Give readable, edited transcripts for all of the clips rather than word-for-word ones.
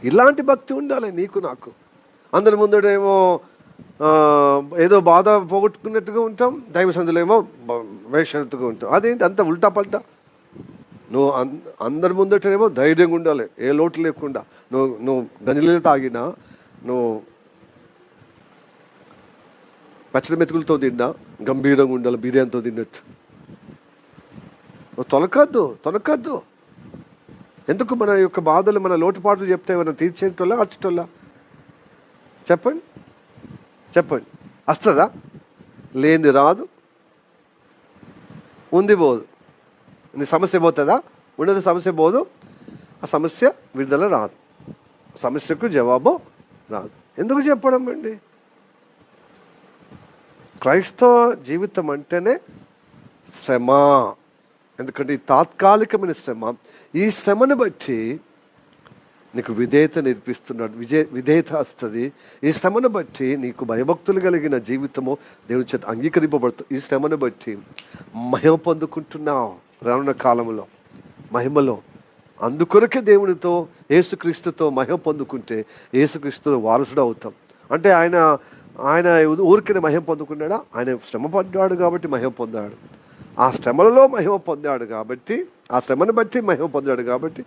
ఇలాంటి భక్తి ఉండాలి నీకు నాకు. అందరి ముందడేమో ఏదో బాధ పోగొట్టుకున్నట్టుగా ఉంటాం, దైవ సందులో ఏమో వేషత్తుగా ఉంటాం. అదేంటి అంత ఉల్టా పల్టా? నువ్వు అందరి ముందటేమో ధైర్యంగా ఉండాలి, ఏ లోటు లేకుండా. నువ్వు గంజలీలు తాగినా, నువ్వు పచ్చడి మెతుకులతో తిన్నా గంభీరంగా ఉండాలి, బిర్యానీతో తిన్నట్టు. నువ్వు తొనకద్దు. ఎందుకు? మన యొక్క బాధలు, మన లోటుపాట్లు చెప్తే ఏమైనా తీర్చేటోళ్ళా అచ్చటోళ్ళా? చెప్పండి. వస్తుందా? లేనిది రాదు, ఉంది పోదు. నీ సమస్య పోతుందా? ఉండదు, సమస్య పోదు. ఆ సమస్య విడుదల రాదు, సమస్యకు జవాబు రాదు. ఎందుకు చెప్పడం అండి? క్రైస్తవ జీవితం అంటేనే శ్రమ. ఎందుకంటే ఈ తాత్కాలికమైన శ్రమ, ఈ శ్రమను బట్టి నీకు విధేయత నేర్పిస్తున్నాడు. విధేయత వస్తుంది. ఈ శ్రమను బట్టి నీకు భయభక్తులు కలిగిన జీవితము దేవుని చేత అంగీకరింపబడుతుంది. ఈ శ్రమను బట్టి మహిమ పొందుకుంటున్నావు రానున్న కాలంలో, మహిమలో. అందుకొరకే దేవునితో, యేసుక్రీస్తుతో మహిమ పొందుకుంటే యేసుక్రీస్తుతో వారసుడు అవుతాం. అంటే ఆయన ఊరికిన మహిమ పొందుకున్నాడా? ఆయన శ్రమ పడ్డాడు కాబట్టి మహిమ పొందాడు. ఆ శ్రమలలో మహిమ పొందాడు కాబట్టి, ఆ శ్రమను బట్టి మహిమ పొందాడు కాబట్టి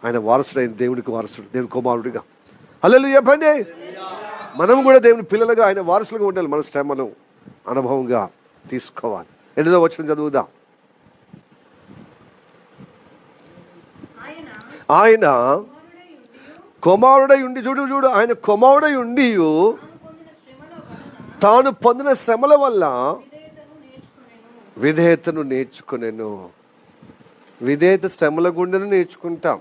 ఆయన వారసుడైన దేవునికి వారసుడు, దేవుని కుమారుడిగా. హల్లెలూయా చెప్పండి. మనం కూడా దేవుని పిల్లలుగా ఆయన వారసులుగా ఉండాలి. మన శ్రమను అనుభవంగా తీసుకోవాలి. 8వ వచనం చదువుదాం. ఆయన కుమారుడై ఉండి, చూడు ఆయన కుమారుడై ఉండి తాను పొందిన శ్రమల వల్ల విధేయతను నేర్చుకునేను. విధేయత శ్రమల గుండెను నేర్చుకుంటాం.